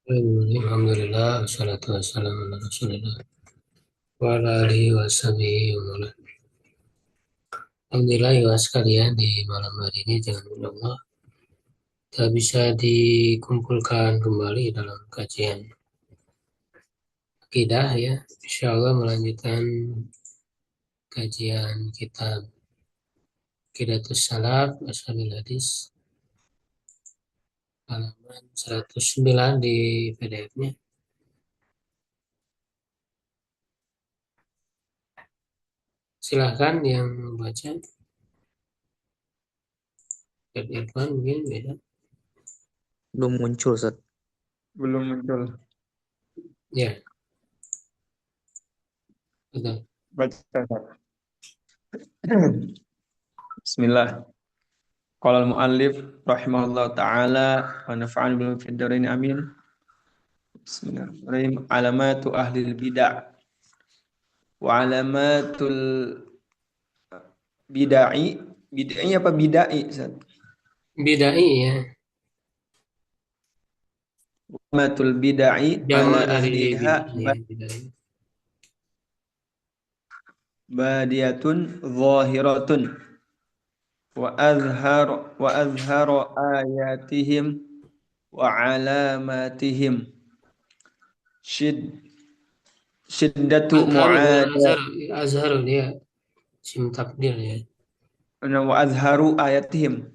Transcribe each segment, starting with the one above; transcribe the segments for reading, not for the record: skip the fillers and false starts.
Alhamdulillah, wassalatu wassalamu ala rasulillah wa ala alihi wa sahbihi wa man wala. Alhamdulillah ya sekalian di malam hari ini dengan Allah kita bisa dikumpulkan kembali dalam kajian akidah ya. Insya Allah melanjutkan kajian kitab Aqidatus Salaf Ashabil Hadis halaman 109 di PDF-nya. Silahkan yang baca. Ustaz Irfan mungkin beda. Belum muncul, Ustaz. Belum muncul. Ya, betul. Baca. Bismillah. Qala al-muallif rahimahullah ta'ala wa nafa'an bil fiddarin amin. Bismillahirrahmanirrahim. Alamatu ahli bidah wa alamatul bidai. Bidai apa bidai, Ustaz? Bidai ya, Alamatul bidai ala jamak dari ahliha bid'ah ya, bid'ah. badiyatun zahiratun wa azhar ayatihim wa alamatihim syiddatu Azharu bukan mu'ada Azharu, Azharu dia sim takdir ya. wa azharu ayatihim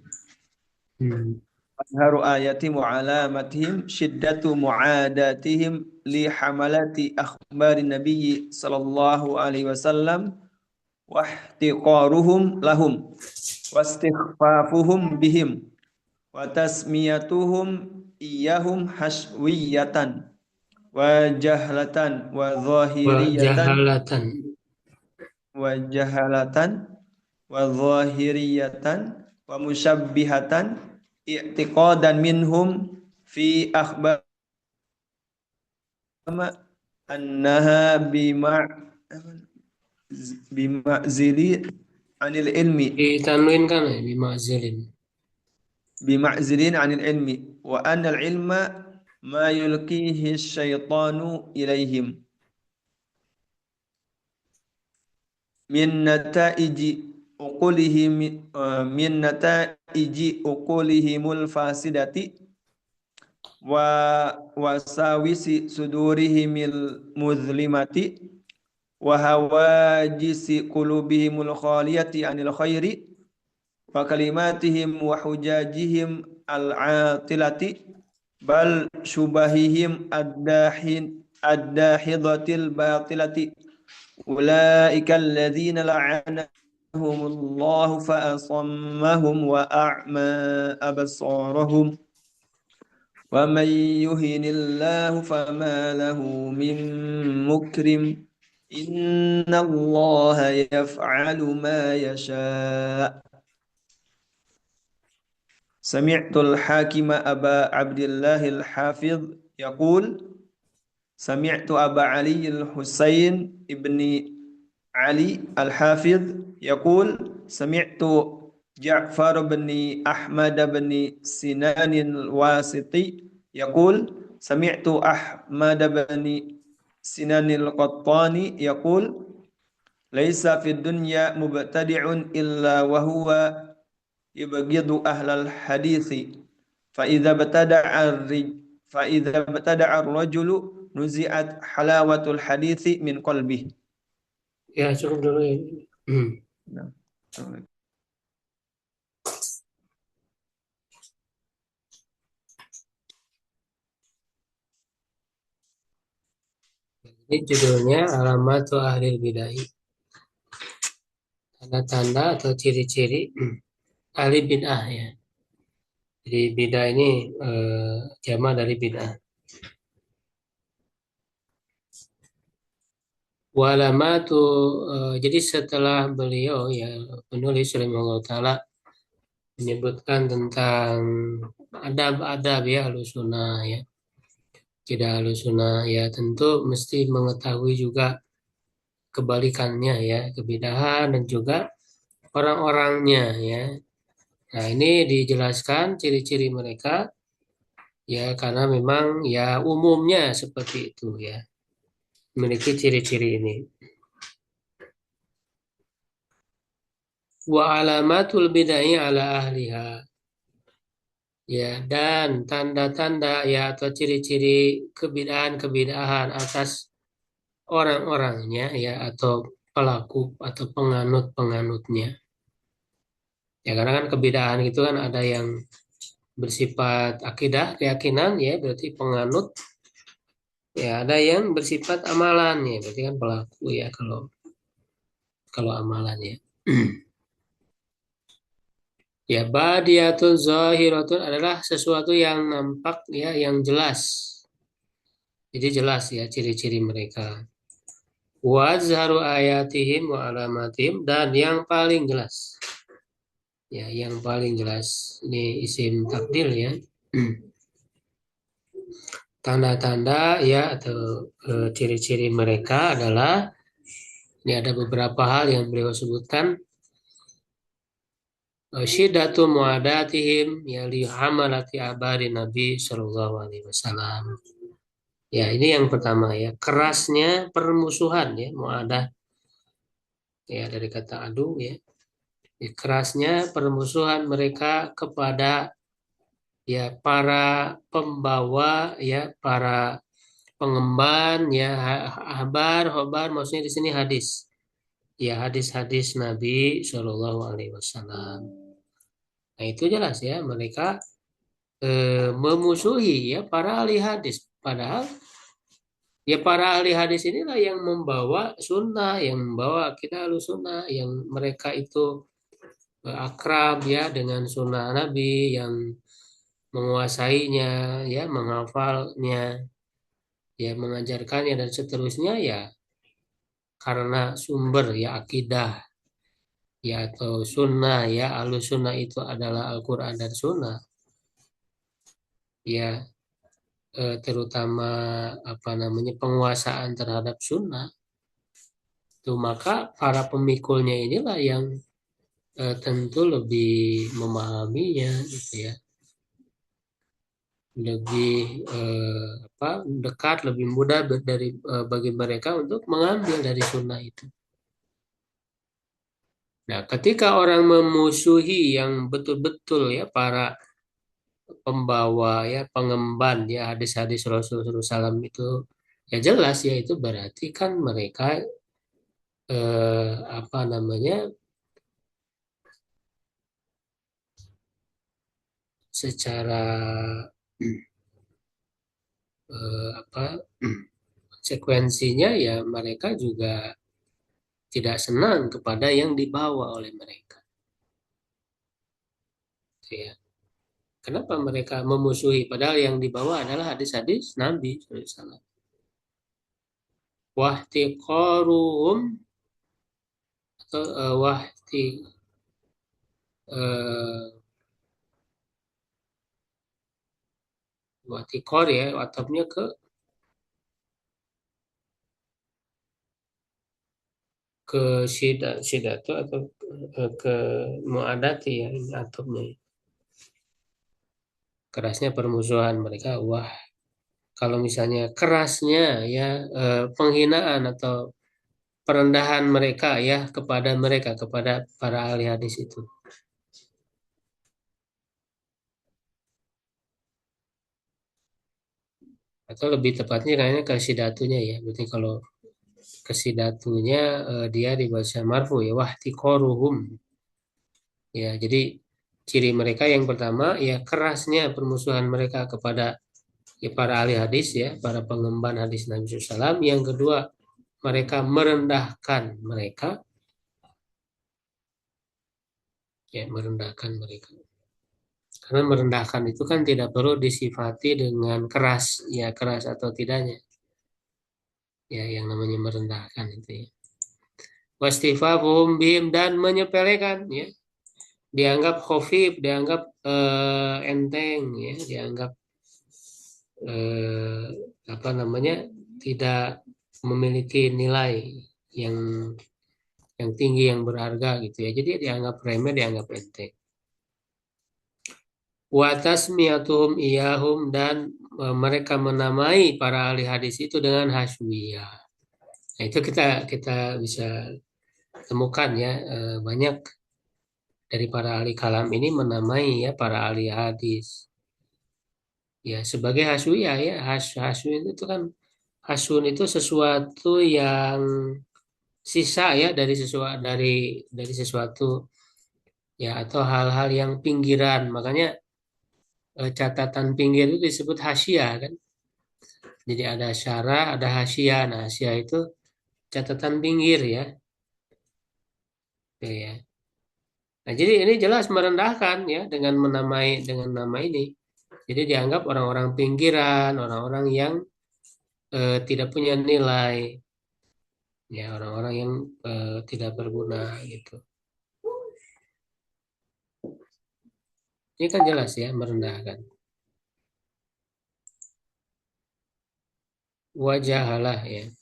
Hmm. azharu ayatihim wa alamatihim syiddatu mu'adatihim li hamalati akhbari nabiyyi sallallahu alaihi wasallam wa ihtiqaruhum lahum wa istighfafuhum bihim wa tasmiyatuhum iyahum hashwiyatan wa jahlatan wa Wa zahiriyatan jahalatan. wa jahalatan wa zahiriyatan wa musyabbihatan i'tiqadan minhum fi akhbar annaha bima'zili anil ilmi Ditanwinkan ya, bima'zilin. bima'zilin anil ilmi wa anna al ilma ma yulqihi syaitanu ilaihim min nataiji uqulihim min nataiji uqulihimul fasidati wa wasawisi sudurihimil muzlimati wa hawajisi qulubihimul khaliyati anil khairi wa kalimatihim wa hujajihim al-atilati bal syubahihim ad-dahidatil batilati ulaika alladhina la'anahumullahu fa asammahum wa a'ma absarahum wa man yuhinillahu fama lahu min mukrim innallaha yaf'alu ma yasha'. Sami'tul hakima Aba Abdillahil Hafidh yaqul Sami'tu Aba Ali al-Husain ibni Ali al-Hafidh yaqul Sami'tu Ja'far bin Ahmad bin Sinan al-Wasiti yaqul Sami'tu Ahmad bin Sinan al-Qattani yaqul Laisa fid dunya mubtadi'un illa wa huwa yubghidu ahlal hadithi fa idza btada'a ar-rajulu nuzi'at halawatul hadithi min qalbihi. Ya cukup dulu ya. Hmm. Nah. Ini judulnya Alamatu Ahlil Bid'ah. Tanda-tanda atau ciri-ciri ahli bid'ah ya. Jadi bid'ah ini jamak dari bid'ah. Walamatu jadi setelah beliau ya penulis rahimahullah taala menyebutkan tentang adab-adab ya Ahlussunnah ya. Tidak Ahlussunnah ya tentu mesti mengetahui juga kebalikannya ya, kebidahan dan juga orang-orangnya ya. Nah, ini dijelaskan ciri-ciri mereka Ya, karena memang ya umumnya seperti itu ya, memiliki ciri-ciri ini. Wa alamatul bid'ah ala ahliha. Ya, dan tanda-tanda ya atau ciri-ciri kebid'ahan atas orang-orangnya ya atau pelaku atau penganut-penganutnya. Ya, karena kan kebid'ahan itu kan ada yang bersifat akidah, keyakinan ya, berarti penganut. Ya, ada yang bersifat amalan ya, berarti kan pelaku ya kalau kalau amalan ya. Ya, badiyatun zahiratun adalah sesuatu yang nampak ya, yang jelas. Jadi jelas ya ciri-ciri mereka. Wa azharu ayatihim wa alamatihim dan yang paling jelas. Ya, yang paling jelas ini isim takdil ya. Tanda-tanda ya atau ciri-ciri mereka adalah ini ada beberapa hal yang beliau sebutkan. Syiddatu muadatihim ya li hamalati abari Nabi Shallallahu Alaihi Wasallam. Ya, ini yang pertama ya, kerasnya permusuhan ya, muadah ya dari kata adu ya. Ya, kerasnya permusuhan mereka kepada ya para pembawa ya, para pengemban ya habar maksudnya di sini hadis. Ya, hadis-hadis Nabi Shallallahu Alaihi Wasallam. Nah, itu jelas ya, mereka memusuhi ya para ahli hadis. Padahal ya para ahli hadis inilah yang membawa sunnah, yang membawa kita sunnah, yang mereka itu akrab ya dengan sunnah Nabi, yang menguasainya, ya menghafalnya, ya mengajarkannya dan seterusnya ya karena sumber ya akidah ya atau sunnah ya alus sunnah itu adalah Al-Quran dan sunnah ya terutama apa namanya penguasaan terhadap sunnah itu maka para pemikulnya inilah yang tentu lebih memahaminya gitu ya lebih apa dekat lebih mudah bagi mereka untuk mengambil dari sunnah itu. Nah, ketika orang memusuhi yang betul-betul ya para pembawa ya pengemban ya hadis-hadis Rasulullah SAW itu ya jelas ya itu berarti kan mereka apa namanya secara apa konsekuensinya ya mereka juga tidak senang kepada yang dibawa oleh mereka. Gitu ya. Kenapa mereka memusuhi padahal yang dibawa adalah hadis-hadis Nabi SAW. Wahtiqaruhum atau uh, wahtiqor ya atapnya ke sidatu atau ke muadati ya ini atapnya kerasnya permusuhan mereka wah kalau misalnya kerasnya ya penghinaan atau perendahan mereka ya kepada mereka kepada para ahli hadis itu atau lebih tepatnya kayaknya ke sidatunya ya berarti kalau ke sidatunya dia dibaca marfu ya wahtiqoruhum ya jadi ciri mereka yang pertama ya kerasnya permusuhan mereka kepada ya, para ahli hadis ya para pengemban hadis Nabi SAW yang kedua mereka merendahkan mereka ya merendahkan mereka karena merendahkan itu kan tidak perlu disifati dengan keras ya keras atau tidaknya ya yang namanya merendahkan itu ya wastifafuhum bihim dan menyepelekan ya dianggap khofif dianggap enteng ya dianggap eh, apa namanya tidak memiliki nilai yang tinggi yang berharga gitu ya jadi dianggap remeh dianggap enteng wa tasmiyatuhum iyahum dan mereka menamai para ahli hadis itu dengan haswiyah. Nah, itu kita kita bisa temukan ya, banyak dari para ahli kalam ini menamai ya para ahli hadis ya sebagai haswiyah ya. Haswiyah itu kan, hasun itu sesuatu yang sisa ya dari sesuatu ya, atau hal-hal yang pinggiran. Makanya catatan pinggir itu disebut hasyiah kan. Jadi ada syarah, ada hasyiah. Nah, hasyiah itu catatan pinggir ya. Oke, ya. Nah, jadi ini jelas merendahkan ya dengan nama ini. Jadi dianggap orang-orang pinggiran, orang-orang yang tidak punya nilai, ya orang-orang yang tidak berguna gitu. Ini kan jelas ya merendahkan. Wajahalah ya.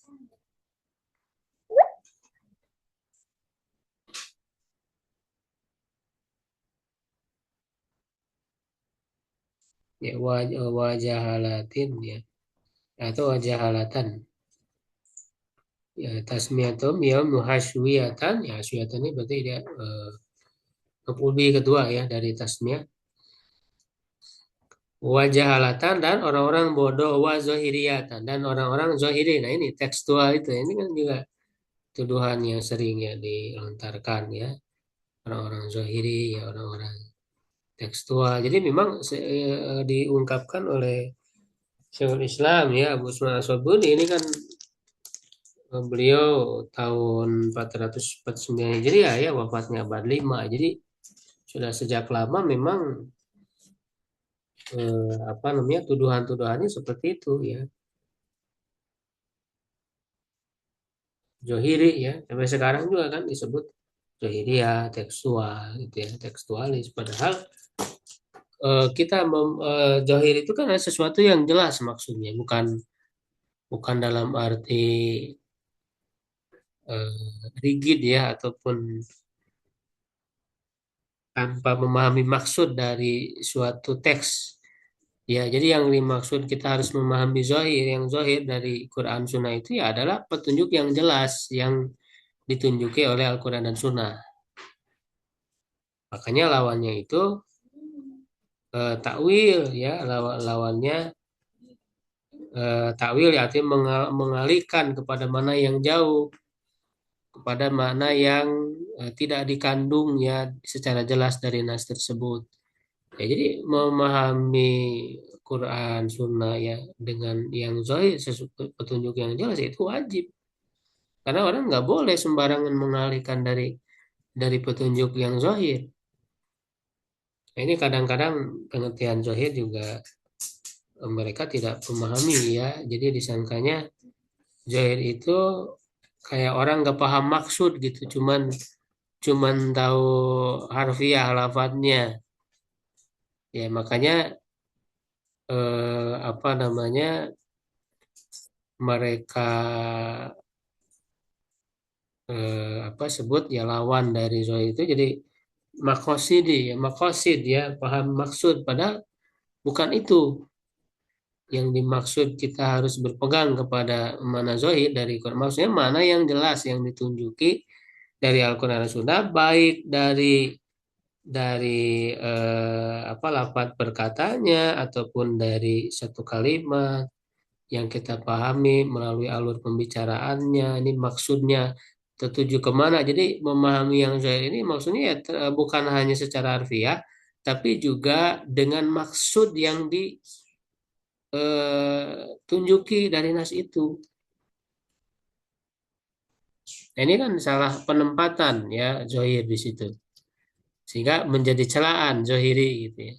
Ya wajahalatin ya, atau wajahalatan ya, tasmiyatum ya muhaswiyatan ya, haswiyatan ini berarti dia maf'ul bihi kedua ya dari tasmiyah. Wajahalatan dan orang-orang bodoh, wa zohiriyatan dan orang-orang zohiri. Nah ini tekstual itu ini kan juga tuduhan yang sering ya dilontarkan ya, orang-orang zohiri ya, orang-orang tekstual. Jadi memang diungkapkan oleh Syekhul Islam ya Abu Usman As-Sabuni ini kan, beliau tahun 449 Hijriah ya, wafatnya abad 5. Jadi sudah sejak lama memang apa namanya, tuduhan-tuduhannya seperti itu ya. Johiri ya, sampai sekarang juga kan disebut Johiri ya, tekstual gitu ya, tekstualis. Padahal Johir itu kan ada sesuatu yang jelas maksudnya, bukan bukan dalam arti rigid ya, ataupun tanpa memahami maksud dari suatu teks. Ya, jadi yang dimaksud kita harus memahami zahir, yang zahir dari Quran Sunnah itu ya adalah petunjuk yang jelas yang ditunjuki oleh Al-Quran dan Sunnah. Makanya lawannya itu takwil ya, lawannya takwil ya, artinya mengalihkan kepada mana yang jauh, kepada mana yang tidak dikandung ya secara jelas dari nas tersebut. Ya, jadi memahami Quran, Sunnah ya dengan yang zahir, petunjuk yang jelas itu wajib. Karena orang nggak boleh sembarangan mengalihkan dari petunjuk yang zahir. Nah, ini kadang-kadang pengertian zahir juga mereka tidak memahami ya. Jadi disangkanya zahir itu kayak orang nggak paham maksud gitu, cuman cuman tahu harfiah lafadznya. Ya makanya apa namanya, mereka apa sebut ya lawan dari zahir itu jadi makosidi ya, makosid ya, paham maksud, padahal bukan itu yang dimaksud. Kita harus berpegang kepada mana zahir dari Quran, maksudnya mana yang jelas yang ditunjuki dari Al-Quran dan Sunnah, baik dari apa lafaz perkataannya ataupun dari satu kalimat yang kita pahami melalui alur pembicaraannya, ini maksudnya tertuju kemana. Jadi memahami yang zahir ini maksudnya ya, bukan hanya secara harfiah, tapi juga dengan maksud yang ditunjuki dari nas itu. Nah, ini kan salah penempatan ya zahir di situ, sehingga menjadi celaan zahiri gitu ya.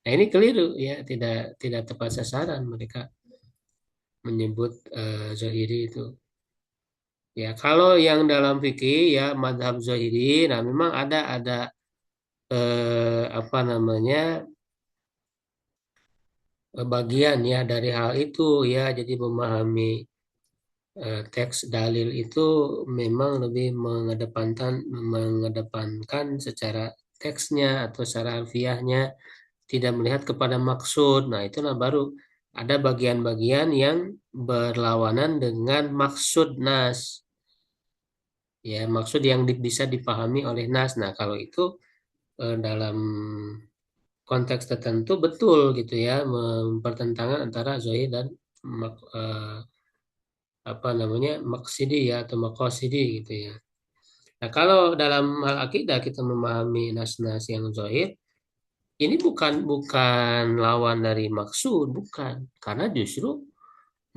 Nah ini keliru ya, tidak tidak tepat sasaran mereka menyebut zahiri itu. Ya, kalau yang dalam fikih ya madhab zahiri, nah memang ada apa namanya, bagian ya dari hal itu ya. Jadi memahami teks dalil itu memang lebih mengedepankan secara teksnya atau secara harfiahnya, tidak melihat kepada maksud. Nah, itulah baru ada bagian-bagian yang berlawanan dengan maksud nas. Ya, maksud yang bisa dipahami oleh nas. Nah, kalau itu dalam konteks tertentu betul gitu ya, mempertentangan antara zahir dan apa namanya maksidi ya atau makosidi gitu ya. Nah, kalau dalam hal akidah kita memahami nas-nas yang zahir, ini bukan lawan dari maksud, bukan. Karena justru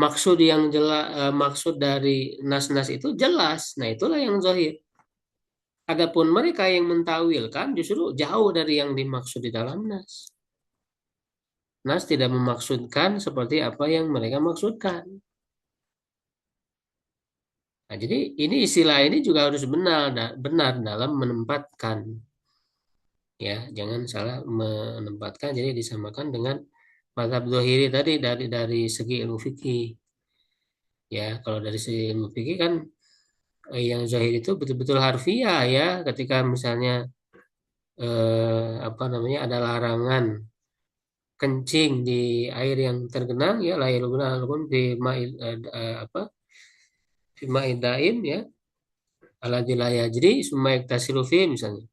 maksud yang jelas, maksud dari nas-nas itu jelas. Nah, itulah yang zahir. Adapun mereka yang mentawilkan justru jauh dari yang dimaksud di dalam nas. Nas tidak memaksudkan seperti apa yang mereka maksudkan. Nah, jadi ini istilah ini juga harus benar dalam menempatkan, ya, jangan salah menempatkan. Jadi disamakan dengan mazhab Zohiri tadi dari segi ilmu fikih. Ya, kalau dari segi ilmu fikih kan yang Zohir itu betul-betul harfiah ya. Ketika misalnya apa namanya ada larangan kencing di air yang tergenang ya la yaluguna alaikum fi ma'id apa fi ma'idain ya ala jadi summa yaktasilu fi misalnya.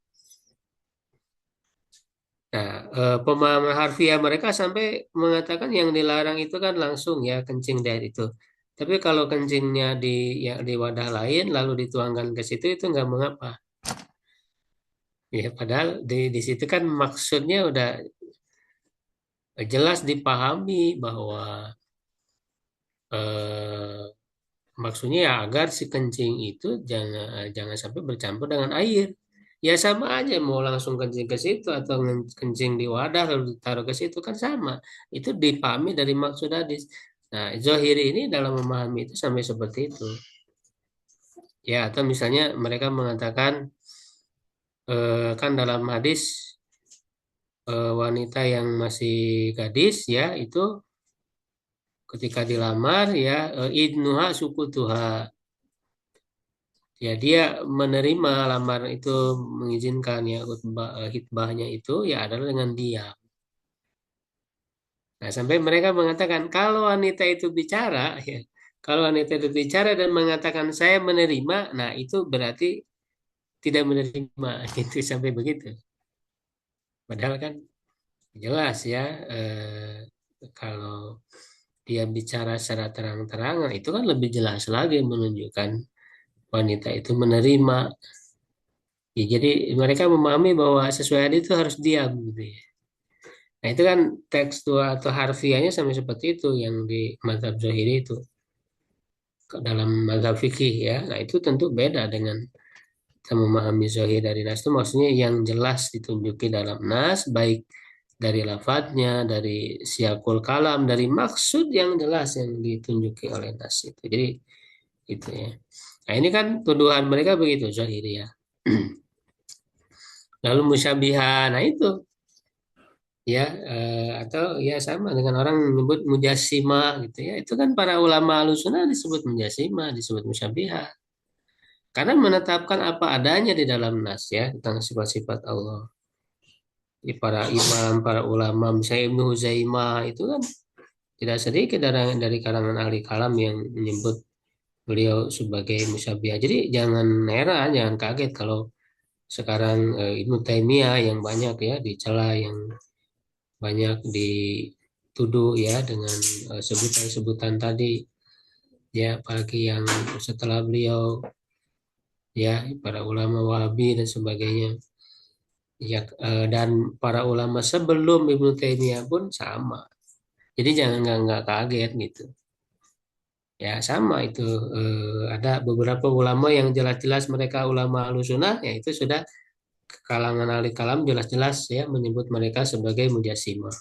Nah, pemahaman harfiah mereka sampai mengatakan yang dilarang itu kan langsung ya kencing di air itu. Tapi kalau kencingnya di wadah lain lalu dituangkan ke situ itu nggak mengapa. Ya, padahal di situ kan maksudnya udah jelas dipahami bahwa eh, maksudnya ya agar si kencing itu jangan jangan sampai bercampur dengan air. Ya sama aja mau langsung kencing ke situ atau kencing di wadah lalu ditaruh ke situ kan sama. Itu dipahami dari maksud hadis. Nah, Zohiri ini dalam memahami itu sampai seperti itu. Ya, atau misalnya mereka mengatakan kan dalam hadis wanita yang masih gadis ya itu ketika dilamar ya idnuha sukutuha. Ya, dia menerima lamar itu mengizinkan ya hitbahnya itu ya adalah dengan diam. Nah, sampai mereka mengatakan kalau wanita itu bicara ya, kalau wanita itu bicara dan mengatakan saya menerima, nah itu berarti tidak menerima itu sampai begitu. Padahal kan jelas ya kalau dia bicara secara terang-terangan itu kan lebih jelas lagi menunjukkan wanita itu menerima. Ya, jadi mereka memahami bahwa sesuai hadis itu harus diam gitu ya. Nah itu kan tekstual atau harfiahnya sama seperti itu yang di mazhab Zohiri itu dalam mazhab fikih ya. Nah itu tentu beda dengan kita memahami Zohir dari nas itu maksudnya yang jelas ditunjuki dalam nas baik dari lafadznya, dari siakul kalam, dari maksud yang jelas yang ditunjuki oleh nas itu. Jadi itu ya. Nah ini kan tuduhan mereka begitu Zohiri ya. Lalu musyabihat, nah itu ya atau ya sama dengan orang menyebut mujassimah gitu ya. Itu kan para ulama alusunah disebut mujassimah, disebut musyabihat. Karena menetapkan apa adanya di dalam nas ya tentang sifat-sifat Allah. Di para imam, para ulama, misalnya Ibnu Huzaimah itu kan tidak sedikit dari kalangan ahli kalam yang menyebut beliau sebagai musyabihat. Jadi jangan heran, jangan kaget kalau sekarang Ibnu Taimiyah yang banyak ya dicela, yang banyak dituduh ya dengan sebutan-sebutan tadi ya apalagi yang setelah beliau ya para ulama Wahabi dan sebagainya ya dan para ulama sebelum Ibnu Taimiyah pun sama. Jadi jangan nggak kaget gitu. Ya sama itu ada beberapa ulama yang jelas-jelas mereka ulama Ahlussunnah ya itu sudah kalangan ahli kalam jelas-jelas ya menyebut mereka sebagai mujassimah.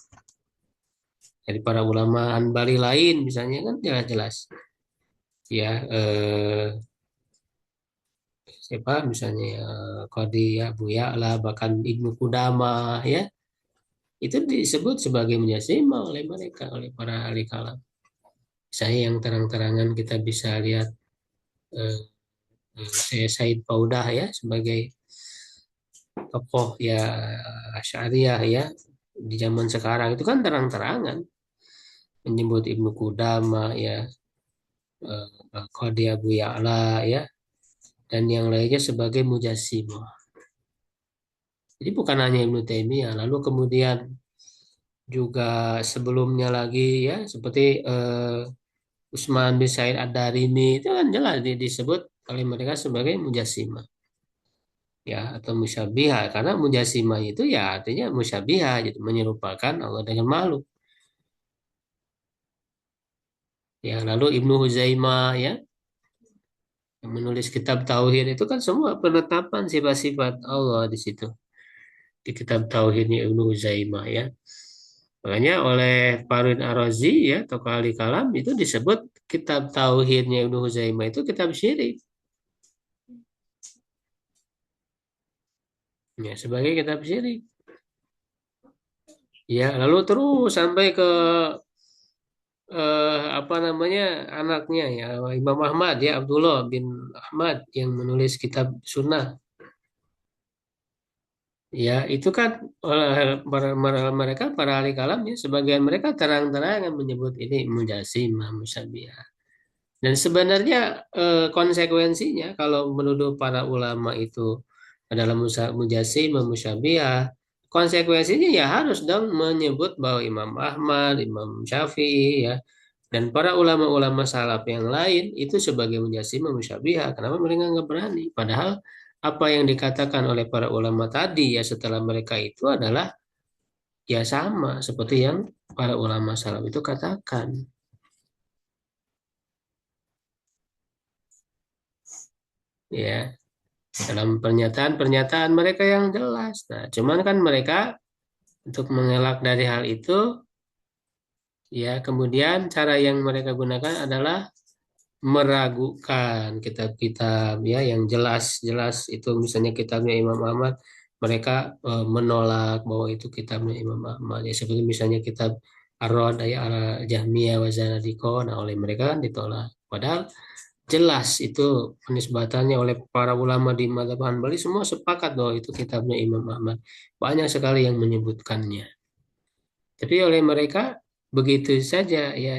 Dari para ulama Hanbali lain misalnya kan jelas-jelas ya siapa misalnya Qadhi Abu Ya'la bahkan Ibnu Qudamah ya itu disebut sebagai mujassimah oleh mereka oleh para ahli kalam. Saya yang terang-terangan kita bisa lihat saya Said Paudah ya sebagai tokoh ya Asy'ariyah ya di zaman sekarang itu kan terang-terangan menyebut Ibnu Qudamah ya, Qadi Abu Ya'la ya, dan yang lainnya sebagai mujassimah. Jadi bukan hanya Ibnu Taimiyah, lalu kemudian juga sebelumnya lagi ya seperti Utsman bin Said Ad-Darimi itu kan jelas disebut oleh mereka sebagai mujassimah ya atau musyabihah, karena mujassimah itu ya artinya musyabihah gitu, menyerupakan Allah dengan makhluk. Ya, lalu Ibnu Huzaimah ya yang menulis kitab Tauhid itu kan semua penetapan sifat-sifat Allah di situ di kitab Tauhidnya Ibnu Huzaimah ya. Makanya oleh Farid Ar-Razi ya tokoh ahli kalam itu disebut kitab Tauhidnya Ibnu Huzaimah itu kitab syirik ya, sebagai kitab syirik. Ya, lalu terus sampai ke apa namanya anaknya ya Imam Ahmad ya Abdullah bin Ahmad yang menulis kitab Sunnah. Ya, itu kan mereka para ahli kalam ya, sebagian mereka terang-terangan menyebut ini mujasimah, musyabihah. Dan sebenarnya konsekuensinya kalau menuduh para ulama itu adalah mujasimah, musyabihah, konsekuensinya ya harus dong menyebut bahwa Imam Ahmad, Imam Syafi'i ya, dan para ulama-ulama salaf yang lain itu sebagai mujasimah, musyabihah. Kenapa mereka nggak berani? Padahal apa yang dikatakan oleh para ulama tadi ya setelah mereka itu adalah ya sama seperti yang para ulama salaf itu katakan ya dalam pernyataan-pernyataan mereka yang jelas. Nah, cuman kan mereka untuk mengelak dari hal itu ya kemudian cara yang mereka gunakan adalah meragukan kitab-kitab ya yang jelas-jelas itu misalnya kitabnya Imam Ahmad mereka menolak bahwa itu kitabnya Imam Ahmad ya seperti misalnya kitab Ar-Rad ya ala Jahmiyah wa Zanadiqah nah oleh mereka kan ditolak padahal jelas itu penisbatannya oleh para ulama di mazhab Hanbali semua sepakat bahwa itu kitabnya Imam Ahmad banyak sekali yang menyebutkannya tapi oleh mereka begitu saja ya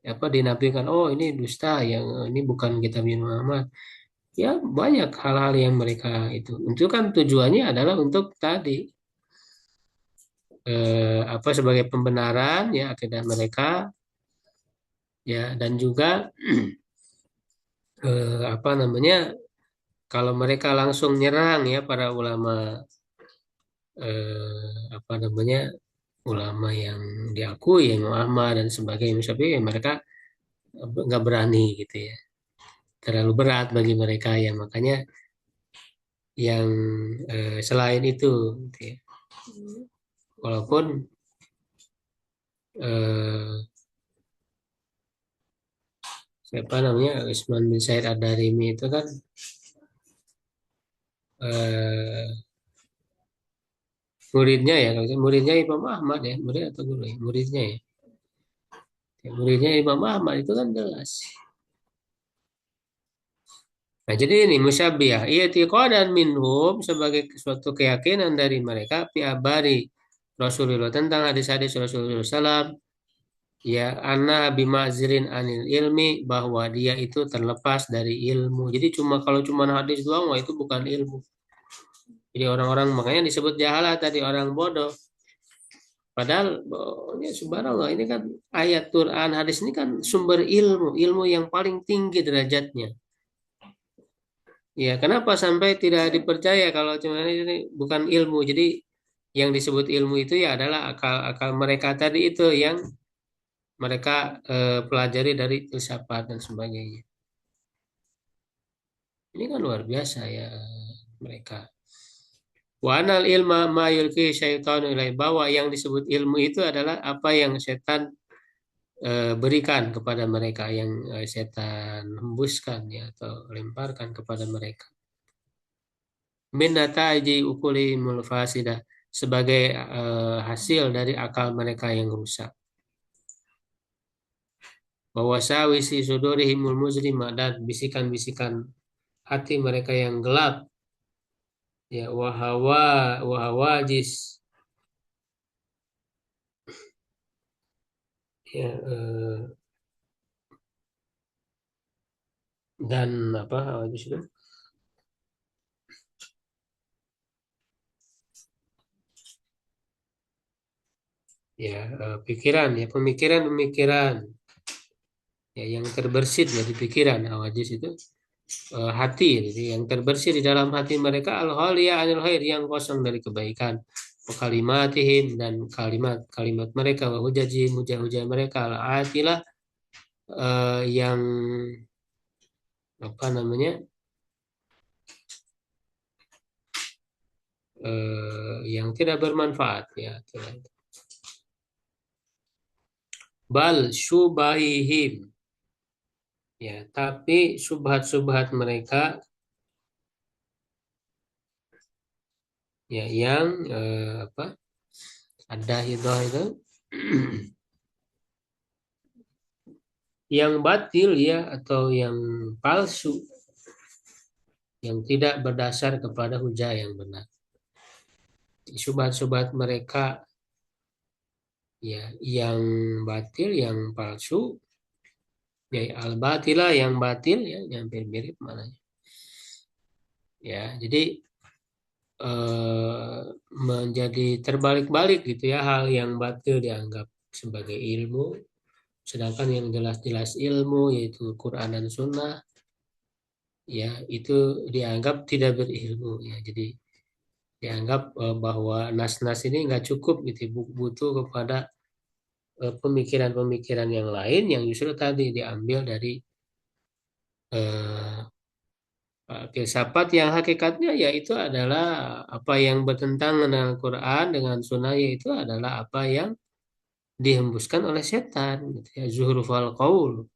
apa dinafikan oh ini dusta yang ini bukan kitab Imam Ahmad. Ya banyak hal-hal yang mereka itu kan tujuannya adalah untuk tadi apa sebagai pembenaran ya akidah mereka ya dan juga apa namanya kalau mereka langsung nyerang ya para ulama apa namanya ulama yang diakui yang Ahmad dan sebagainya misalnya ya mereka nggak berani gitu ya terlalu berat bagi mereka ya makanya yang selain itu gitu ya. Walaupun eh, siapa namanya Utsman bin Said Ad-Darimi itu kan eh, muridnya ya kalau muridnya Imam Ahmad ya murid atau guru ya muridnya ya. Ya, muridnya Imam Ahmad itu kan jelas. Nah, jadi ini musyabihah i'tiqadan minhum sebagai suatu keyakinan dari mereka fi abari Rasulullah tentang hadis-hadis Rasulullah SAW ya anna bima'zirin anil ilmi bahwa dia itu terlepas dari ilmu. Jadi kalau cuma hadis doang wah itu bukan ilmu. Jadi orang-orang makanya disebut jahalah tadi orang bodoh. Padahal ini subhanallah ini kan ayat Quran hadis ini kan sumber ilmu, ilmu yang paling tinggi derajatnya. Ya, kenapa sampai tidak dipercaya kalau cuma ini bukan ilmu. Jadi yang disebut ilmu itu ya adalah akal-akal mereka tadi itu yang mereka pelajari dari filsafat dan sebagainya. Ini kan luar biasa ya mereka. Wa anal ilma ma yulki syaitanu ilai bahwa yang disebut ilmu itu adalah apa yang setan berikan kepada mereka yang setan hembuskan ya atau lemparkan kepada mereka. Min nataiji ukuli mulfasidah sebagai hasil dari akal mereka yang rusak. Bahwa sawisi sudurihimul muzlimah dan bisikan-bisikan hati mereka yang gelap Ya, wahawajis. Ya, dan apa hawajis itu? Ya, pikiran ya, pemikiran-pemikiran ya yang terbersit dari pikiran. Hawajis itu hati, jadi yang terbersih di dalam hati mereka al-ghaliyah anil khair, yang kosong dari kebaikan, wa kalimatihim, dan kalimat-kalimat mereka, wa hujajihim, hujah-hujah mereka al-atilah, yang apa namanya, yang tidak bermanfaat ya, bal syubahihim, ya, tapi subhat-subhat mereka ya yang apa, ada itu yang batil ya, atau yang palsu, yang tidak berdasar kepada hujah yang benar. Subhat-subhat mereka ya yang batil, yang palsu, ya al-batilah, yang batil ya, hampir mirip mananya. Ya, jadi menjadi terbalik-balik gitu ya, hal yang batil dianggap sebagai ilmu, sedangkan yang jelas-jelas ilmu yaitu Quran dan Sunnah ya itu dianggap tidak berilmu ya. Jadi dianggap bahwa nas-nas ini nggak cukup gitu, butuh kepada pemikiran-pemikiran yang lain yang justru tadi diambil dari eh, filsafat yang hakikatnya yaitu adalah apa yang bertentangan dengan Quran dengan Sunnah, yaitu adalah apa yang dihembuskan oleh setan gitu ya, zuhrufal qaul,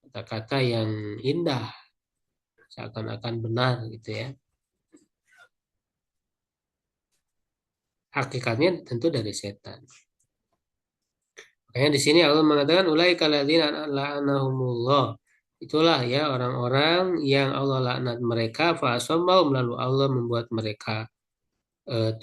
kata-kata yang indah seakan-akan benar gitu ya, hakikatnya tentu dari setan. Makanya di sini Allah mengatakan ulaika ladzina la'anahumullah. Itulah ya orang-orang yang Allah laknat mereka, fa asammahum, lalu Allah membuat mereka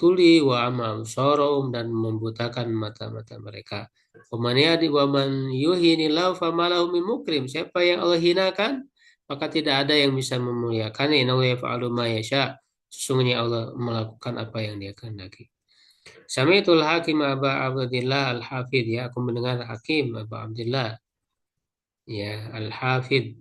tuli, wa ama absarum, dan membutakan mata-mata mereka. Waman yadi waman yuhinillahu famalahu min mukrim. Siapa yang Allah hinakan, maka tidak ada yang bisa memuliakan. Innahu yaf'alu ma yasha. Sesungguhnya Allah melakukan apa yang Dia kehendaki. Sami'tul Hakim Aba Abdillah Al-Hafidh, ya, aku mendengar Hakim Aba Abdillah ya Al-Hafidh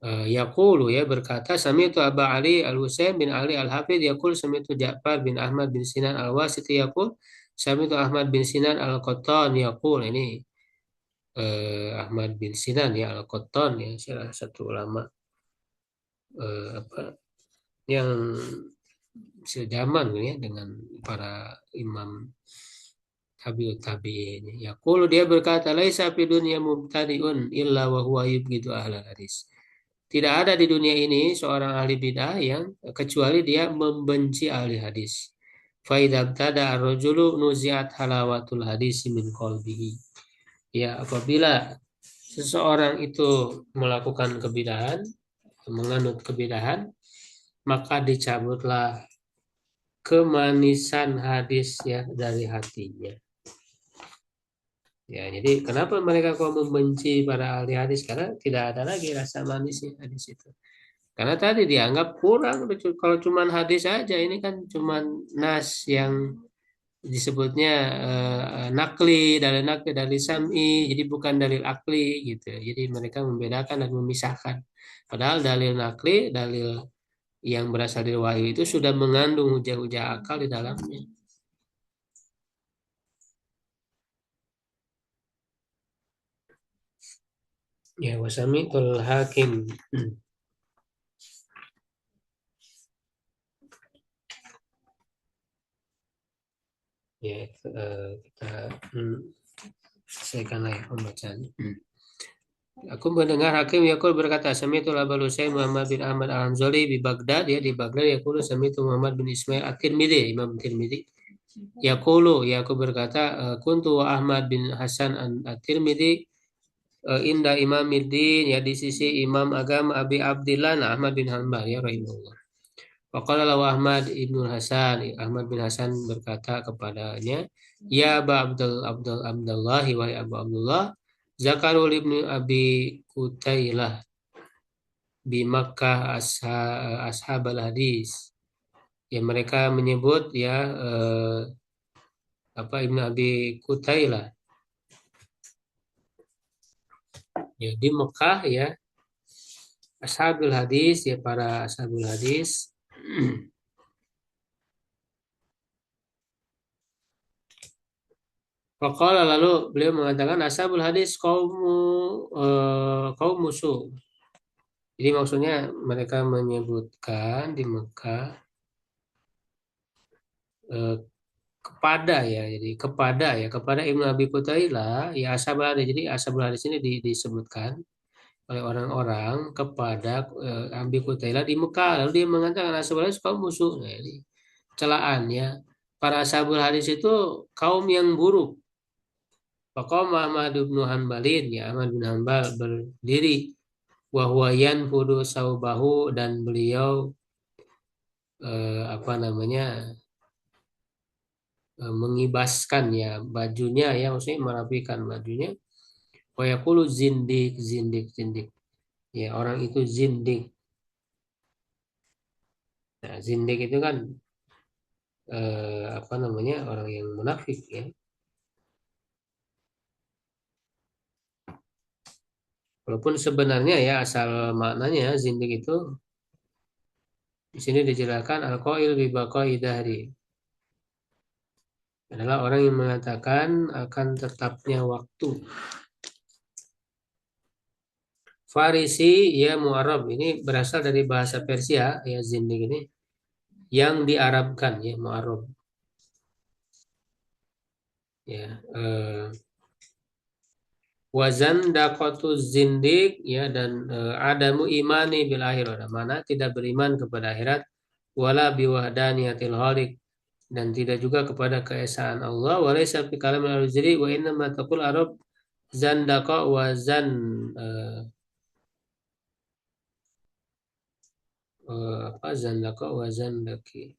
yaqulu, ya, berkata, sami'tu Aba Ali Al-Husain bin Ali Al-Hafidh yaqul, sami'tu Ja'far bin Ahmad bin Sinan Al-Wasiti yaqul, sami'tu Ahmad bin Sinan Al-Qattan yaqul. Ini Ahmad bin Sinan ya Al-Qattan ya, salah satu ulama apa yang sejaman ya dengan para imam tabiut tabi'in. Yaqulu, dia berkata, laisa fi dunya mubtadi'un illa wa huwa yubghidu ahlal hadis. Tidak ada di dunia ini seorang ahli bid'ah yang kecuali dia membenci ahli hadis. Fa idza tada ar-rajulu nuzi'at halawatul hadis min qalbihi. Ya, apabila seseorang itu melakukan kebidahan, menganut kebidahan, maka dicabutlah kemanisan hadis ya dari hatinya. Ya, jadi kenapa mereka kok membenci para ahli hadis? Karena tidak ada lagi rasa manis hadis itu. Karena tadi dianggap kurang, kalau cuma hadis saja, ini kan cuma nas yang disebutnya nakli, dari sam'i, jadi bukan dalil akli gitu. Jadi mereka membedakan dan memisahkan. Padahal dalil nakli, dalil yang berasal dari wahyu itu sudah mengandung hujah-hujah akal di dalamnya. Ya, wasami'tul hakim. Ya, kita selesaikanlah ya pembacaannya. Aku mendengar Hakim Yakul berkata, Sami'tu Abul Husain Muhammad bin Ahmad Al-Hanzali di Baghdad, ya, di Baghdad. Yakulu Sami'tu Muhammad bin Ismail At-Tirmidzi, Imam Tirmidzi. Yakulu, ya, aku berkata, kuntu wa Ahmad bin Hasan At-Tirmidzi inda Imamiddin, ya, di sisi Imam agama Abi Abdillah Ahmad bin Hanbal, ya, rahimahullah. Faqala lahu Ahmad ibnu Hasan, Ahmad bin Hasan berkata kepadanya, ya Aba Abdullah wa Abu Abdullah, Zakarul ibnu Abi Kutailah di Makkah ashabal hadis. Ya mereka menyebut ya Ibnu Abi Kutailah ya di Mekah ya ashabul hadis ya para ashabul hadis. Faqala lalu beliau mengatakan ashabul hadis kaum musuh. Jadi maksudnya mereka menyebutkan di Mekah eh, kepada Ibnu Abi Kutailah ya ashabul hadis. Jadi ashabul hadis ini disebutkan oleh orang-orang kepada Abi Kutailah di Mekah. Lalu dia mengatakan ashabul hadis kaum musuh. Nah, ini celaan ya. Para ashabul hadis itu kaum yang buruk. Faqama Ahmad bin Hanbalin ya Ahmad bin Hanbal berdiri wa yanfudu saubahu dan beliau mengibaskan ya bajunya ya maksudnya merapikan bajunya wa yaqulu zindik zindik zindik ya orang itu zindik. Nah, zindik itu kan orang yang munafik ya. Walaupun sebenarnya ya asal maknanya zindik itu di sini dijelaskan al-qail bi baqai dahri adalah orang yang mengatakan akan tetapnya waktu. Farisi ya Mu'arab ini berasal dari bahasa Persia ya zindik ini yang diarabkan ya Mu'arab. Ya, wazan dakotu zindik ya dan adamu imani bil akhirah mana tidak beriman kepada akhirat wala biwahdaniyatil khaliq dan tidak juga kepada keesaan Allah walaysa fi kalam al-jari wa inna ma taqul arab zandaka wa zan zandaka wa zandaki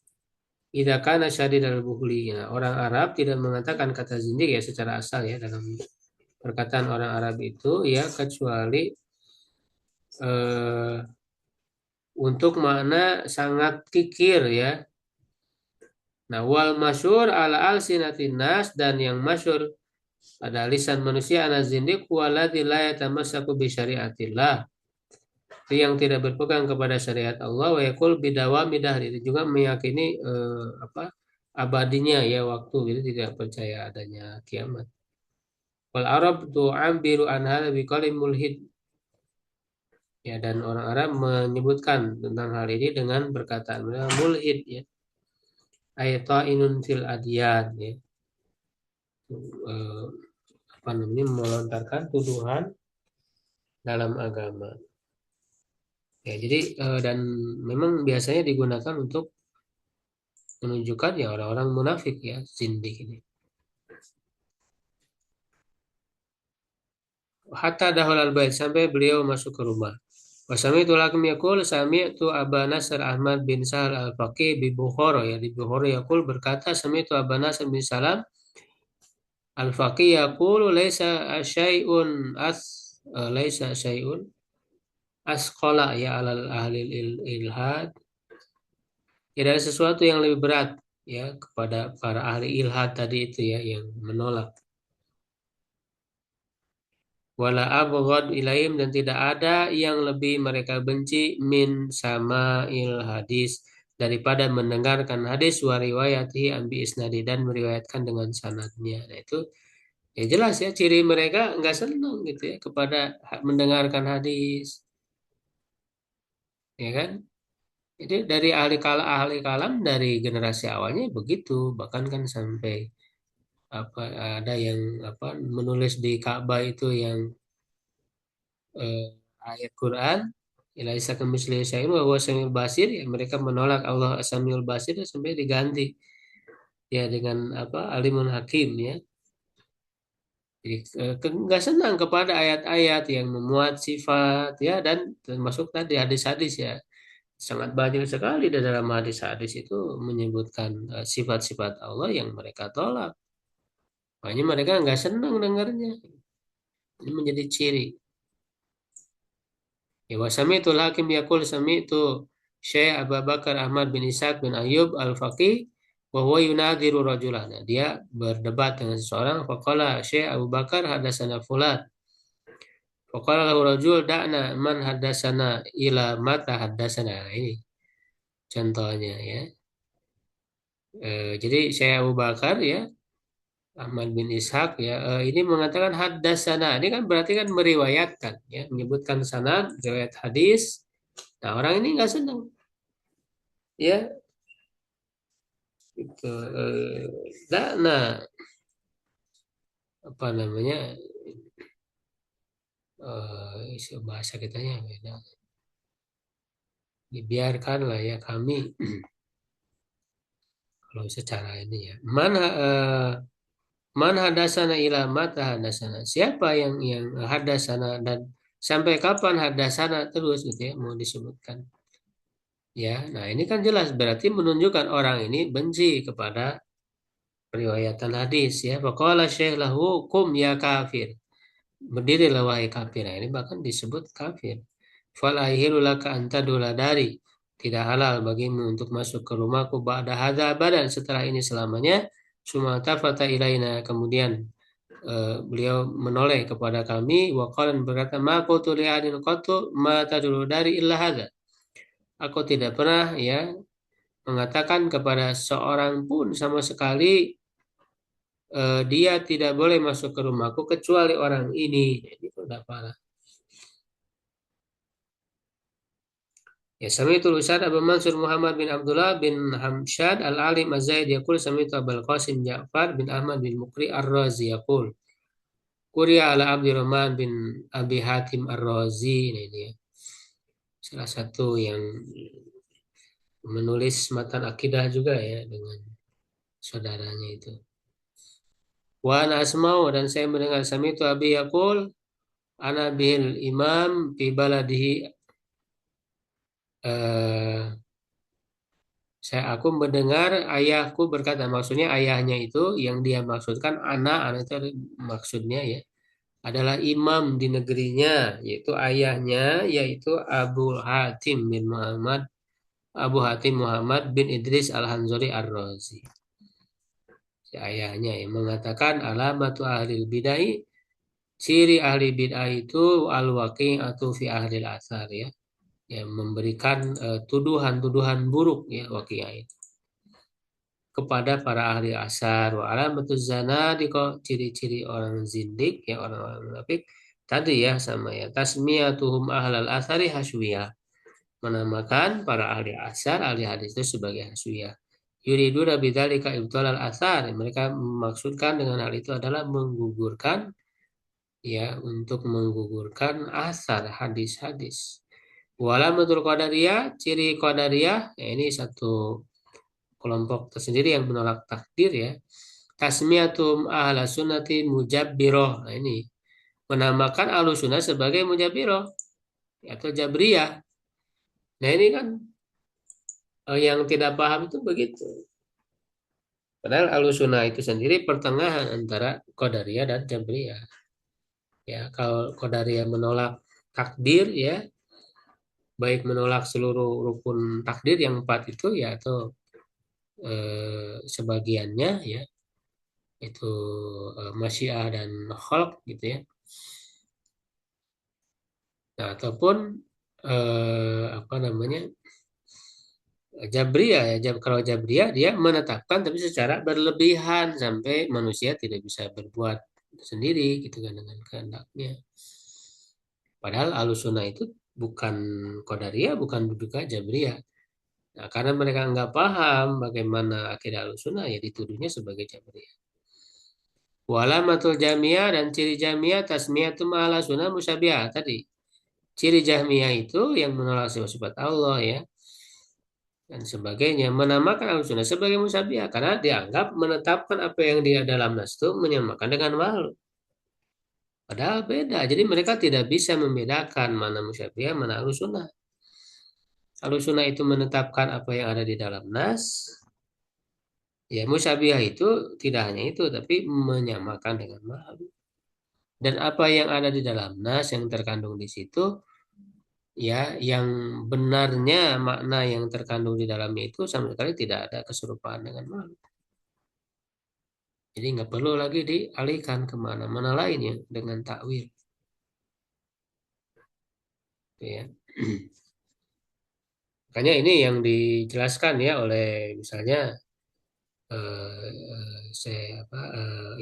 idza kana syadid al-bukhli ya, orang Arab tidak mengatakan kata zindik ya secara asal ya dalam perkataan orang Arab itu ya kecuali untuk makna sangat kikir ya. Nah, wal masyur ala alsinatin nas dan yang masyur pada lisan manusia ana zindik walladzi la yatamassaku bi syariatillah. Itu yang tidak berpegang kepada syariat Allah wa yaqul bidawami dahri itu juga meyakini abadinya ya waktu itu tidak percaya adanya kiamat. Wal Arab tu'ambiru an hadza biqauli mulhid. Ya dan orang Arab menyebutkan tentang hal ini dengan perkataan mulhid ya. Ayata'inun fil adyan ya. Melontarkan tuduhan dalam agama. Ya jadi dan memang biasanya digunakan untuk menunjukkan ya orang-orang munafik ya zindik ini. Hatta dahul al-bait sampai beliau masuk ke rumah. Wasami itu lakum yakul sami itu Aba Nasr Ahmad bin Sahal al-Faqih di Bukhara ya di Bukhara yakul berkata sami itu Aba Nasr bin Salam al-Faqih yakul laisa syai'un asqala ya alal ahli ilhad. Tidak ada sesuatu yang lebih berat ya kepada para ahli ilhad tadi itu ya yang menolak. Wala abghad ilaihim dan tidak ada yang lebih mereka benci min sama'il hadis daripada mendengarkan hadis wa riwayatihi an bi isnadi dan meriwayatkan dengan sanadnya. Nah itu ya jelas ya ciri mereka enggak senang gitu ya kepada mendengarkan hadis. Ya kan? Jadi dari ahli kalam dari generasi awalnya begitu, bahkan kan sampai ada yang menulis di Ka'bah itu yang ayat Quran Ilaisa kamislihi syai'un wa huwa samiul basir ya mereka menolak Allah Samiul Basir sampai diganti ya dengan alimun hakim ya. Jadi nggak senang kepada ayat-ayat yang memuat sifat ya dan termasuk tadi hadis-hadis ya Sangat banyak sekali di dalam hadis-hadis itu menyebutkan sifat-sifat Allah yang mereka tolak. Makanya mereka nggak senang dengarnya. Ini menjadi ciri. Ya wasami itu hakim yakul sami itu Syekh Abu Bakar Ahmad bin Ishaq bin Ayub al-Faqih wa huwa yunadiru rajulan. Nah, dia berdebat dengan seseorang. Faqala Syekh Abu Bakar hadasana fulan. Faqala lahu rajul da'na man hadasana ila mata hadasana. Nah, ini contohnya ya. Jadi Syekh Abu Bakar ya Ahmad bin Ishaq ya ini mengatakan hadasana. Ini kan berarti kan meriwayatkan ya, menyebutkan sanad riwayat hadis. Nah, orang ini nggak senang. Ya, itu nah apa namanya bahasa kitanya beda. Dibiarkanlah ya kami kalau secara ini ya. Man hadasana ila mata hadasana. Siapa yang hadasana dan sampai kapan hadasana terus gitu ya mau disebutkan. Ya, nah ini kan jelas berarti menunjukkan orang ini benci kepada periwayatan hadis ya. Faqala syekh lahu kum ya kafir. Berdirilah wahai kafir. Nah, ini bahkan disebut kafir. Fal ahilu laka anta dari. Tidak halal bagimu untuk masuk ke rumahku ba'da hadza abadan setelah ini selamanya. Sumata fata ilaina kemudian beliau menoleh kepada kami waqalan berkata ma qultu li adin qatu ma tadulu dari illa hadza. Aku tidak pernah ya mengatakan kepada seorang pun sama sekali dia tidak boleh masuk ke rumahku kecuali orang ini. Ini udah parah. Ya, sami'tu Ustaz Abu Mansur Muhammad bin Abdullah bin Hamshad Al-Alim Az-Zaid yaqul sami'tu Abul Qasim Ja'far bin Ahmad bin Mukri Ar-Razi yaqul Quriya ala Abdurrahman bin Abi Hatim Ar-Razi. Nah, ini ya. Salah satu yang menulis matan akidah juga ya dengan saudaranya itu. Wa ana asma'u dan saya mendengar sami'tu Abi yaqul ana bil imam fi baladihi aku mendengar ayahku berkata, maksudnya ayahnya itu yang dia maksudkan anak itu maksudnya ya adalah imam di negerinya, yaitu ayahnya yaitu Abu Hatim Muhammad bin Idris Al-Hanzali Ar-Razi. Si ayahnya yang mengatakan alamatu ahli bid'ah, ciri ahli bid'ah itu al-waqi'atu fi ahli al-athar ya. Yang memberikan tuduhan-tuduhan buruk ya waqi'ah itu kepada para ahli asar wa alamatuz zanadiqa ciri-ciri orang zindik ya orang-orang munafik tadi ya sama ya tasmiyatuhum ahlal asari haswiyah menamakan para ahli asar ahli hadis itu sebagai haswiyah yuriduna bidzalika ibtalal asar mereka memaksudkan dengan hal itu adalah menggugurkan ya untuk menggugurkan asar hadis-hadis walamatul qadariyah ciri qadariyah ya ini satu kelompok tersendiri yang menolak takdir ya. Tasmiyatum ahla sunnati mujabbiroh. Nah ini menamakan ahlu sunnah sebagai mujabbiroh atau jabriyah. Nah ini kan yang tidak paham itu begitu. Padahal ahlu sunnah itu sendiri pertengahan antara qadariyah dan jabriyah. Ya kalau qadariyah menolak takdir ya baik menolak seluruh rukun takdir yang 4 itu ya atau sebagiannya ya itu masyiah dan khalq gitu ya. Nah, ataupun apa namanya Jabriyah ya. Kalau Jabriyah dia menetapkan tapi secara berlebihan sampai manusia tidak bisa berbuat sendiri gitu kan dengan kehendaknya. Padahal Ahlussunnah itu bukan Qadariyah, bukan juga Jabriyah. Nah, karena mereka nggak paham bagaimana akidah Ahlussunnah ya dituduhnya sebagai Jabriyah. Walamatul Jahmiyah dan ciri Jahmiyah tasmiyatum ala sunnah musyabihah tadi. Ciri Jahmiyah itu yang menolak sifat Allah ya dan sebagainya menamakan Ahlussunnah sebagai musyabihah karena dianggap menetapkan apa yang dia dalam nas itu menyamakan dengan makhluk. Padahal beda. Jadi mereka tidak bisa membedakan mana musyabihah mana Ahlussunnah. Ahlussunnah itu menetapkan apa yang ada di dalam nas. Ya, musyabihah itu tidak hanya itu, tapi menyamakan dengan makhluk. Dan apa yang ada di dalam nas yang terkandung di situ, ya, yang benarnya makna yang terkandung di dalamnya itu sama sekali tidak ada keserupaan dengan makhluk. Jadi nggak perlu lagi dialihkan kemana-mana lainnya dengan takwil. Ya. Makanya ini yang dijelaskan ya oleh misalnya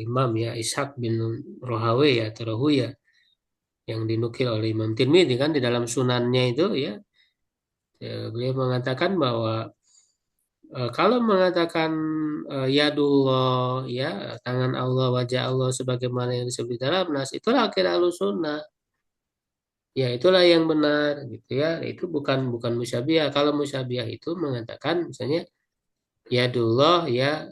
Imam ya Ishaq bin Rohawi ya atau Rahuya yang dinukil oleh Imam Tirmidzi kan di dalam sunannya itu ya, beliau mengatakan bahwa kalau mengatakan yadullah ya tangan Allah wajah Allah sebagaimana yang disebut di dalam nas itulah akidah Ahlussunnah. Ya itulah yang benar gitu ya. Itu bukan bukan musyabiah. Kalau musyabiah itu mengatakan misalnya yadullah ya,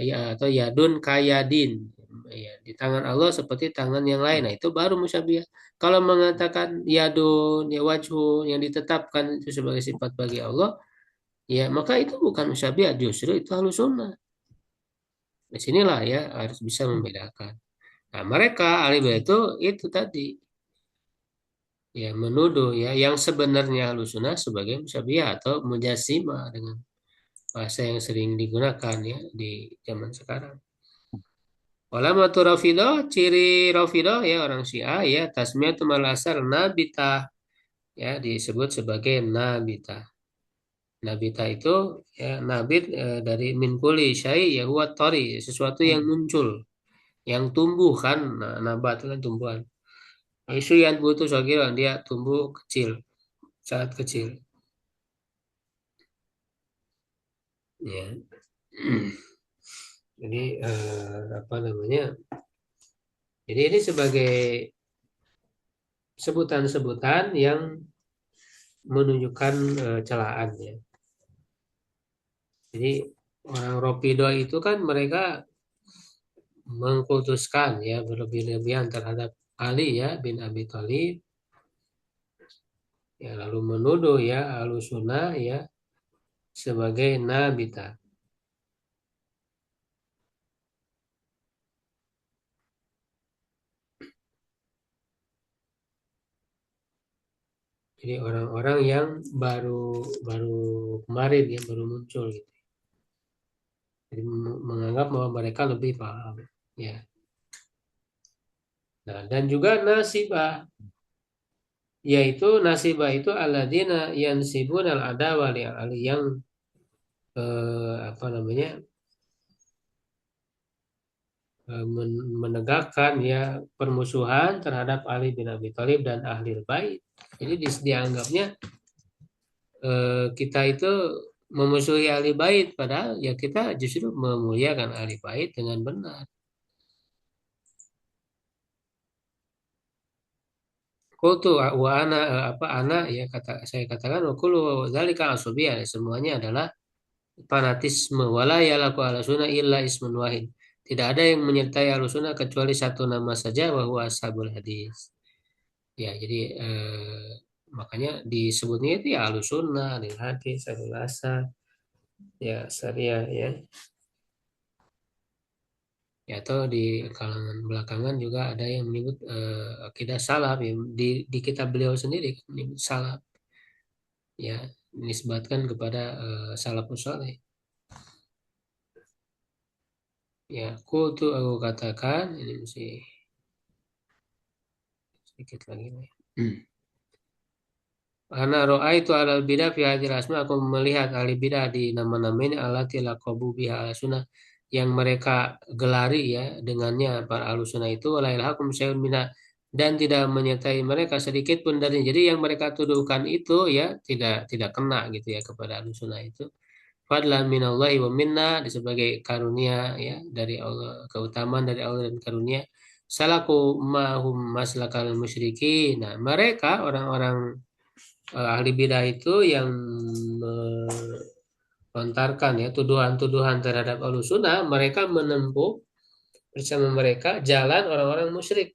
ya atau yadun kayadin ya, di tangan Allah seperti tangan yang lain. Nah, itu baru musyabiah. Kalau mengatakan yadun ya wajhu yang ditetapkan itu sebagai sifat bagi Allah, ya maka itu bukan musyabiah, justru itu halus sunnah. Di sinilah ya harus bisa membedakan. Nah, mereka ahli bid'ah itu tadi ya menuduh ya yang sebenarnya halus sunnah sebagai musyabiah atau mujassimah dengan bahasa yang sering digunakan ya di zaman sekarang. Walamatu Rafidah, ciri Rafidah ya orang Syiah ya tasmiyatul malasar nabitah ya disebut sebagai nabitah. Nabitah itu ya nabit dari minkuli syai ya huwa tori sesuatu yang muncul, yang tumbuh kan. Nah, nabat itu kan tumbuhan. Isu yang butuh sogiro dia tumbuh kecil, sangat kecil. Ya. Jadi apa namanya? Jadi ini sebagai sebutan-sebutan yang menunjukkan celaan ya. Jadi orang Rofido itu kan mereka mengkultuskan ya berlebih-lebihan terhadap Ali ya bin Abi Thalib ya lalu menuduh ya Ahlussunnah ya sebagai nabita. Jadi orang-orang yang baru baru kemarin ya baru muncul gitu. Jadi menganggap bahwa mereka lebih paham ya. Nah, dan juga nasibah yaitu nasibah itu alladzina yansibun al-adawa li ali yang apa namanya menegakkan ya permusuhan terhadap Ali bin Abi Thalib dan ahli bait. Jadi dianggapnya kita itu memusuhi ahli bait padahal ya kita justru memuliakan ahli bait dengan benar. Qultu wa ana apa ana ya kata saya katakan wa kullu dzalika asubiyah semuanya adalah fanatisme wala yalaku ala sunnah illa ismun wahid. Tidak ada yang menyertai Ahlussunnah kecuali satu nama saja bahwa ashabul hadis. Ya, jadi makanya disebutnya itu ya Ahlussunnah, Ahlul Hadis, Ahlul Asar, ya Syariah ya. Ya atau di kalangan belakangan juga ada yang menyebut akidah salaf ya. Di kitab beliau sendiri menyebut salaf. Ya, dinisbatkan kepada salafus saleh. Ya, kultu aku katakan ini mesti sedikit lagi nih. Karena roa itu alal bidah fi hadil asma aku melihat ahli bidah di nama-nama ini alati laqabu biha sunnah yang mereka gelari ya dengannya para ahlussunnah itu wala ilhakum syai'un minha dan tidak menyertai mereka sedikit pun dari jadi yang mereka tuduhkan itu ya tidak kena gitu ya kepada ahlussunnah itu fadlan minallahi wa minna sebagai karunia ya dari Allah keutamaan dari Allah dan karunia salaku mahum maslakal musyriki nah mereka orang-orang ahli bidah itu yang melontarkan ya tuduhan-tuduhan terhadap Ahlussunnah, mereka menempuh bersama mereka jalan orang-orang musyrik.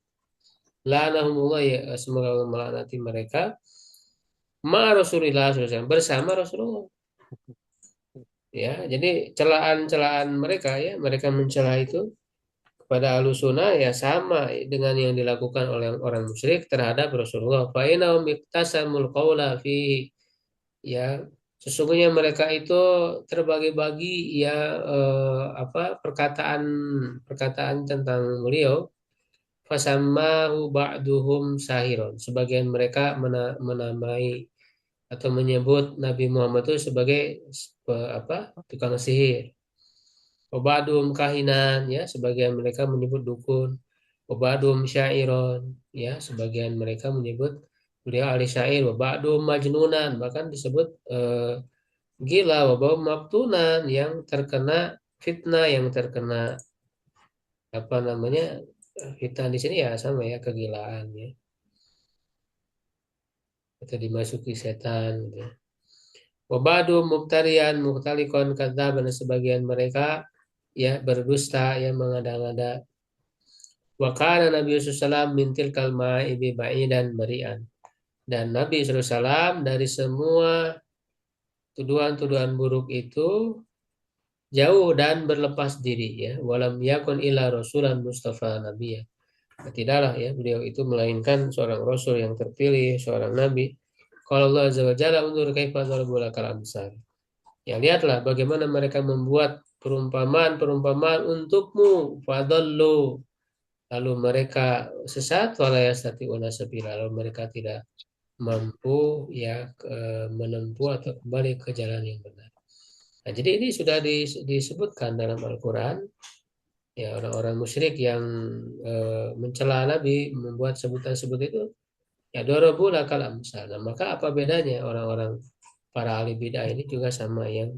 La'anahumullah ya semoga Allah melaknati mereka. ma Rasulillah SAW, bersama Rasulullah. Ya, jadi celaan-celaan mereka ya, mereka mencela itu kepada Ahlussunnah ya sama dengan yang dilakukan oleh orang musyrik terhadap Rasulullah. Fa innahum iktasamul qaula fi, ya, sesungguhnya mereka itu terbagi-bagi ya, apa, perkataan perkataan tentang beliau. Fasammahu ba'duhum sahiron, sebagian mereka menamai atau menyebut Nabi Muhammad itu sebagai apa, tukang sihir. Wabadum kahinan, ya, sebagian mereka menyebut dukun. Wabadum syairon, ya, sebagian mereka menyebut beliau ahli syair. Wabadum majnunan, bahkan disebut gila. Wabadum maftunan, yang terkena fitnah, yang terkena apa namanya, fitnah di sini ya sama ya, kegilaan ya, atau dimasuki setan gitu. Wabadum muftarian muhtalikon kadzaban, sebagian mereka ya berdusta, yang mengada-ngada. Wa kana Nabi SAW min tilkal ma'ibi ba'idan bari'an. Dan Nabi SAW dari semua tuduhan-tuduhan buruk itu jauh dan berlepas diri ya. Walam yakun illa rasulan mustafa nabiyya. Tidaklah ya beliau itu melainkan seorang rasul yang terpilih, seorang nabi. Kalau Allah Azza wa Jalla undur kaifa darabul lakal amsal. Ya, lihatlah bagaimana mereka membuat perumpamaan-perumpamaan untukmu. Fadallu, lalu mereka sesat, wala yastati'una sabila, lalu mereka tidak mampu ya menempuh atau kembali ke jalan yang benar. Nah, jadi ini sudah disebutkan dalam Al-Quran ya, orang-orang musyrik yang mencela Nabi, membuat sebutan-sebutan itu ya, dorobu lakal amsal. Nah, maka apa bedanya orang-orang para ahli bidah ini juga sama yang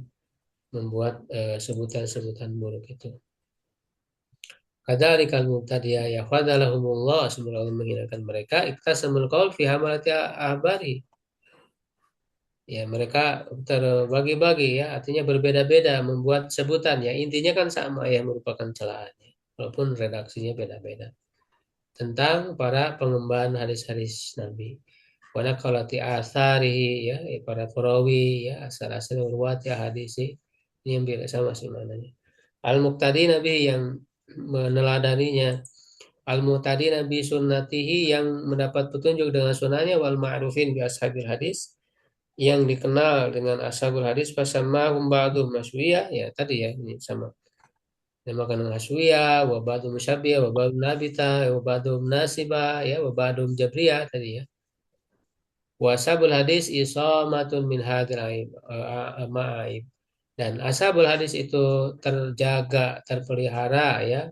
membuat sebutan-sebutan buruk itu. Kadzalikal mubtadi'ah ya khadalahumullah, semoga Allah menghinakan mereka, iktasamul qaul fi hamalati ahbari. Ya, mereka terbagi-bagi ya, artinya berbeda-beda membuat sebutan ya. Intinya kan sama ya, merupakan celahannya. Walaupun redaksinya beda-beda. Tentang para pengemban hadis-hadis Nabi. Wana kalati asarihi ya, para perawi ya, asar-asar urwat ya hadis ini yang beda sama sebenarnya. Al-Muqtadi Nabi yang meneladaninya. Al-Muqtadi Nabi sunnatihi yang mendapat petunjuk dengan sunnahnya, wal ma'rufin bi ashabil hadis yang dikenal dengan ashabul hadis, fasamahum ba'dhum maswiyah, ya tadi ya, ini sama namakan haswiyah, wa ba'dhum musyabbihah, wa ba'dhum nabita, wa ba'dhum nasibah, ya, wa ba'dhum jabriyah tadi ya. Wa ashabul hadis isamatun min hadhil ma'aib. Dan ashabul hadis itu terjaga, terpelihara ya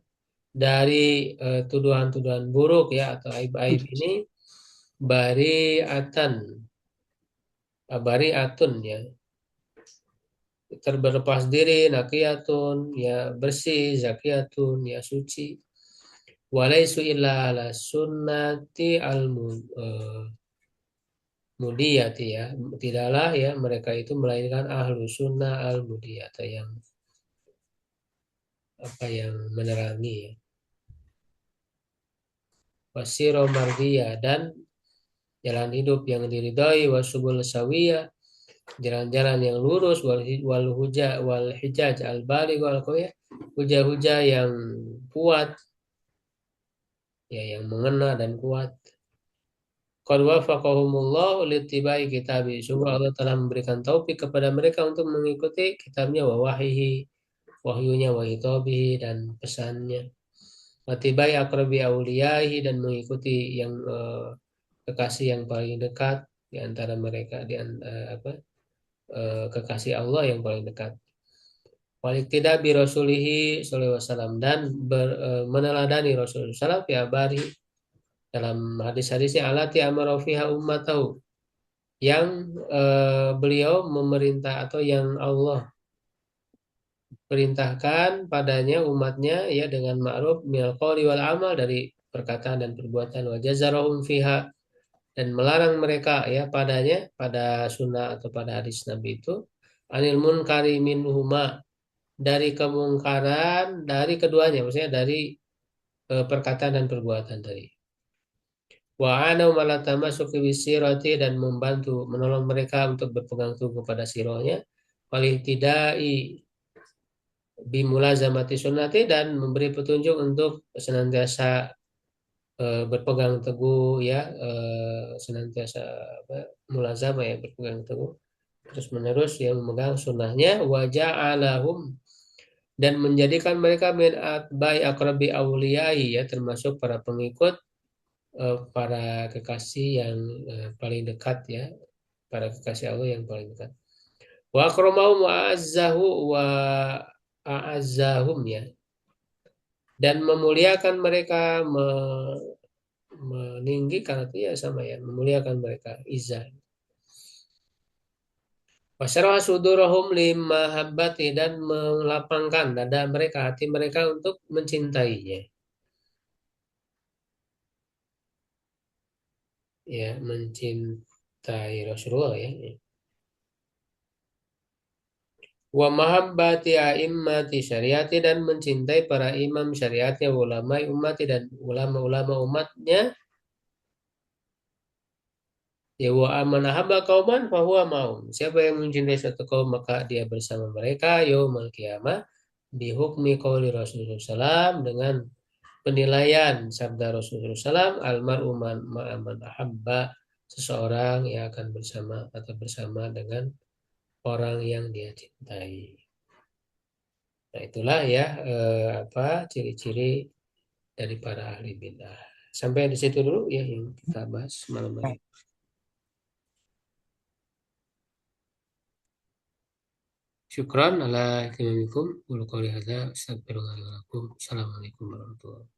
dari tuduhan-tuduhan buruk ya, atau aib-aib ini. Bari'atan, bari'atun ya, terberlepas diri, nakiyatun ya, bersih, zakiyatun ya, suci. Walaisu illa ala sunnati al mudiyati ya, tidaklah ya mereka itu melainkan ahlu sunnah al mudiyata, yang apa, yang menerangi ya. Wasiro mardiyah, dan jalan hidup yang diridhai, wasubul sawiyah, jalan-jalan yang lurus, wal hujah wal hijaj al baligh wal qawiyah, hujah-hujah yang kuat ya, yang mengena dan kuat. Qad wafaqahumullah littibai kitabi, sungguh Allah telah memberikan taufik kepada mereka untuk mengikuti kitabnya, wa wahyihi, wahyunya, wa hitabihi, dan pesannya, watibai akrabi auliyahi, dan mengikuti yang kekasih yang paling dekat di antara mereka, apa, kekasih Allah yang paling dekat. Walik tidak bi rasulihi sallallahu alaihi wasallam, dan meneladani Rasulullah SAW ya bari dalam hadis-hadisnya, alati amara fiha ummatahu, yang beliau memerintah atau yang Allah perintahkan padanya umatnya ya, dengan ma'ruf minal qawli wal amal, dari perkataan dan perbuatan, wa jazarahum fiha, dan melarang mereka ya padanya, pada sunnah atau pada hadis Nabi itu, anil munkari minhuma, dari kemungkaran dari keduanya, maksudnya dari perkataan dan perbuatan tadi. Wa anau malatamasuki bisirati dan membantu menolong mereka untuk berpegang teguh pada sirahnya. Walihtidai bimulazamati sunnati dan memberi petunjuk untuk senantiasa berpegang teguh ya, senantiasa apa, mulazamah ya, berpegang teguh terus menerus yang memegang sunnahnya. Wajah alahum dan menjadikan mereka min atbai akrabi auliyai ya, termasuk para pengikut para kekasih yang paling dekat ya, para kekasih Allah yang paling dekat. Wa akramahum wa a'azzahu wa a'azzahum ya, dan memuliakan mereka, meninggikan itu ya sama ya, memuliakan mereka, izah. Wasyarah sudurahum lima habbati dan melapangkan dada mereka, hati mereka untuk mencintainya. Ya, mencintai Rasulullah ya. Wa mahabbati a'immati syariati dan mencintai para imam syariatnya, ulama umat dan ulama-ulama umatnya. Ya wa amanahaba kauman fahuwa maum. Siapa yang mencintai satu kaum maka dia bersama mereka yaumul qiyamah bihukmi qauli Rasulullah SAW dengan penilaian sabda Rasulullah SAW almaru man ma'aman ahabba, seseorang yang akan bersama atau bersama dengan orang yang dia cintai. Nah, itulah ya apa ciri-ciri dari para ahli bidah. Sampai di situ dulu ya yang kita bahas malam hari. Syukran ala ihtimamikum. Wa qali hadza astagfirullah wa lakum. Assalamualaikum warahmatullahi wabarakatuh.